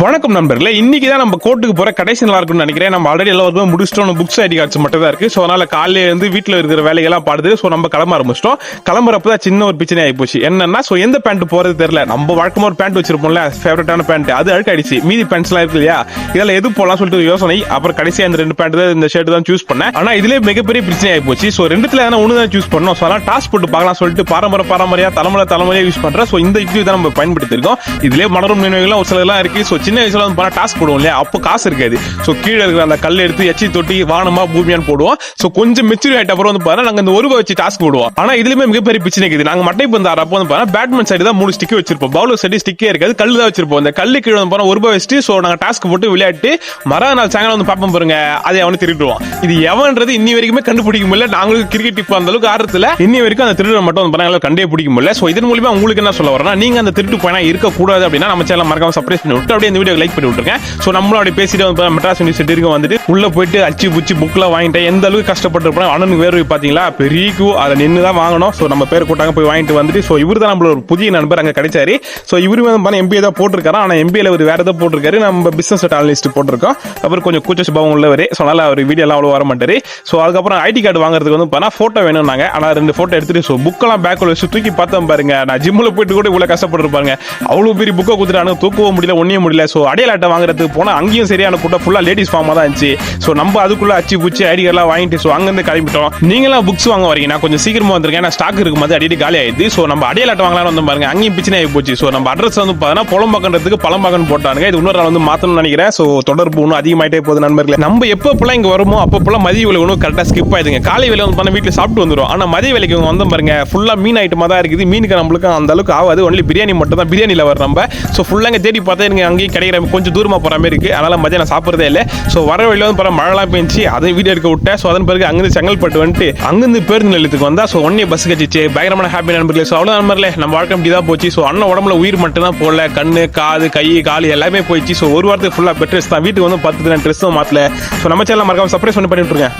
வணக்கம் நண்பர்களே, இன்னைக்கு தான் நம்ம கோர்ட்டுக்கு போற கடைசி நாளா இருக்கும்னு நினைக்கிறேன். நம்ம ஆல்ரெடி எல்லாரும் முடிச்சிட்டோம். புக்ஸ் ஐடி கார்ட்ஸ் மட்டும் தான் இருக்கு. ஸோ அதனால காலையில இருந்து வீட்டில் இருக்கிற வேலைகள்லாம் பாடுது. ஸோ நம்ம கிளம்ப ஆரம்பிச்சிட்டோம். கிளம்புறப்ப தான் சின்ன ஒரு பிரச்சனை ஆகி போச்சு. என்னன்னா, ஸோ எந்த பேண்ட் போறது தெரியல. நம்ம வழக்கமா ஒரு பேண்ட் வச்சிருப்போம்ல, ஃபேவரட்டான பேண்ட், அது அழுக்காயிடுச்சு. மீதி பேண்ட்ஸ்லாம் இருக்கு இல்லையா, இதெல்லாம் எது போலாம் சொல்லிட்டு யோசனை. அப்புறம் கடைசியா இந்த ரெண்டு பேண்ட் தான், இந்த ஷர்ட் தான் சூஸ் பண்ணேன். ஆனா இதுல மிகப்பெரிய பிரச்சனை ஆகி போச்சு. ஸோ ரெண்டுத்துல எதனா ஒன்று தான் சூஸ் பண்ணோம். ஸோ அதெல்லாம் டாஸ் போட்டு பார்க்கலாம் சொல்லிட்டு பாரம்பரியா தலைமுறையா யூஸ் பண்றேன். ஸோ இந்த யுக்தி தான் நம்ம பயன்படுத்திருக்கோம். இதுலேயே மனரும் நினைவுகள் ஒரு சிலலாம் இருக்கு. ஸோ சின்ன வயசுல வந்து டாஸ் போடுவோம் இல்லையா, அப்போ காசு இருக்காது. ஸோ கீழே இருக்கிற அந்த கல் எடுத்து எச்சி தொட்டி வானமா பூமியான்னு போடுவோம். ஸோ கொஞ்சம் மெச்சூர் ஆயிட்ட அப்புறம் வந்து பாருங்க, நாங்க இந்த ஒரு ரூபாய் வச்சு டாஸ்க் போடுவோம். ஆனா இதுலயுமே மிகப்பெரிய பிரச்சனை இருக்குது. நாங்க மட்டை பந்து ஆறப்போ வந்து பாருங்க, பேட்மேன் சைடு தான் 3 ஸ்டிக் வச்சிருப்போம். பவுலர் சைடு ஸ்டிக்கே இருக்காது, கல்லு தான் வச்சிருப்போம். அந்த கல்லு கீழே வந்து பாருங்க ஒரு ரூபாய் வச்சுட்டு, ஸோ நாங்க டாஸ்க் போட்டு விளையாட்டு மறுநாள் நாள் சாயங்காலம் வந்து பார்ப்போம் பாருங்க, அதை அவனை திருடுவோம். இது எவன்றது இன்னி வரைக்குமே கண்டுபிடிக்க முடியல. நாங்களுக்கு கிரிக்கெட் டிப் அந்த அளவுக்கு ஆர்வத்தில் இன்னி வரைக்கும் அந்த திருடு மட்டும் வந்து பாருங்க கண்டே பிடிக்க முடியல. ஸோ இதன் மூலமா உங்களுக்கு என்ன சொல்ல வரேன்னா, நீங்க அந்த திருட்டு பயணா இருக்கக்கூடாது அப்படின்னா நம்ம சேனல் மறக்காம சப்ஸ்கிரைப் பண்ணி விட்டு அப்படியே இந்த வீடியோ லைக் பண்ணி விட்டுருங்க. ஸோ நம்மளும் அப்படி பேசிட்டு வந்து மெட்ராஸ் யூனிவர்சிட்டி வந்துட்டு உள்ள போயிட்டு அச்சு புச்சு புக்ல வாங்கிட்டேன். எந்த அளவுக்கு கஷ்டப்பட்டு அண்ணனுக்கு வேறு பாத்தீங்களா, பெரிய கியூ, அதை நின்று தான் வாங்கணும். ஸோ நம்ம பேர் கூட்டாங்க போய் வாங்கிட்டு வந்துட்டு, ஸோ இவரு தான் நம்மளோட ஒரு புதிய நண்பர் அங்கே கிடைச்சாரு. ஸோ இவரு வந்து எம்பிஏ தான் போட்டிருக்காரு. ஆனால் எம்பிஏல ஒரு வேற ஏதாவது போட்டிருக்காரு. நம்ம பிசினஸ் அனலிஸ்ட் போட்டிருக்கோம். அப்புறம் கொஞ்சம் கூச்ச சுபாவம் உள்ளவர். ஸோ அதனால அவர் வீடியோ எல்லாம் அவ்வளோ வர மாட்டாரு. ஸோ அதுக்கப்புறம் ஐடி கார்டு வாங்குறதுக்கு வந்து பார்த்தா போட்டோ வேணும்னாங்க. ஆனால் 2 போட்டோ எடுத்துட்டு, ஸோ புக்கெல்லாம் பேக்கில் வச்சு தூக்கி பார்த்தோம் பாருங்க. நான் ஜிம்மில் போயிட்டு கூட இவ்வளோ கஷ்டப்பட்டுருப்பாங்க. அவ்வளோ பெரிய புக்கை கொடுத்துட்டானு, தூக்கவும் முடியல, ஒன்றையும் முடியல. ஸோ அடையாள அட்டை வாங்குறதுக்கு போனால் அங்கேயும் சரியான கூட்டம், ஃபுல்லா லேடிஸ் ஃபார்மா தான் இருந்துச்சு. ஸோ நம்ம அதுக்குள்ள அச்சு பூச்சி ஐடி கார்டெல்லாம் வாங்கிட்டு ஸோ அங்கேருந்து கிளம்பிட்டோம். நீங்களாம் புக்ஸ் வாங்க வரீங்க, நான் கொஞ்சம் சீக்கிரமா வந்திருக்கேன். நான் ஸ்டாக் இருக்கும்போது அடிக்கடி காலி ஆயிடுது. ஸோ நம்ம அடையாள அட்டை வாங்கலாம் வந்து பாருங்க, அங்கேயும் பிரச்சனை ஆகி போச்சு. ஸோ நம்ம அட்ரஸ் வந்து பார்த்தீங்கன்னா புலம்பாக்கன்றதுக்கு பழம்பாக்கன்னு போட்டானுங்க. இது இன்னொரு நாள் வந்து மாற்றணும்னு நினைக்கிறேன். ஸோ தொடர்பு இன்னும் அதிகமாயிட்டே போகுது நண்பர்களே. நம்ம எப்பப்பெல்லாம் இங்கே வருமோ அப்பப்பெல்லாம் மதிய வேலை ஒன்றும் கரெக்டாக ஸ்கிப் ஆயிடுங்க. காலை வேலை வந்து பண்ண வீட்டில் சாப்பிட்டு வந்துடும். ஆனால் மதிய வேலைக்கு வந்து பாருங்க ஃபுல்லாக மீன் ஐட்டமாக தான் இருக்குது. மீனுக்கு நம்மளுக்கு அந்த அளவுக்கு ஆகாது. ஒன்லி பிரியாணி மட்டும் தான் பிரியாணியில் வர நம்ம. ஸோ ஃபுல்லாக தேடி பார்த்தா எனக்கு அங்கேயும் கிடைக்கிற கொஞ்சம் தூரமாக போகிற மாதிரி இருக்குது. அதனால் மதியம் நான் சாப்பிட்றதே இல்லை. ஸோ வர வழியில் வந்து பரவாயில்ல மழைலாம் பெஞ்சு அதை வீடியோ எடுக்க விட்டேன். ஸோ அதன் பிறகு அங்கிருந்து செங்கல்பட்டு வந்துட்டு அங்கிருந்து பேருந்து நிலையத்துக்கு வந்தா. ஸோ ஒன்னே பஸ் கட்சிச்சு பயங்கரமான ஹாப்பி நண்பர்களே. ஸோ அவ்வளோ நண்பர்களே, நம்ம வாழ்க்கை இப்படி தான் போச்சு. ஸோ அண்ணன் உடம்புல உயிர் மட்டும் தான் போடல, கண்ணு காது கை காலு எல்லாமே போயிடுச்சு. ஸோ ஒரு வாரத்துக்கு ஃபுல்லாக பெட் ட்ரெஸ் தான். வீட்டுக்கு வந்து 10 ட்ரெஸ்ஸும் மாற்றல. ஸோ நம்ம சேனல் மறக்காம சர்ப்ரைஸ் பண்ணி விட்டுருங்க.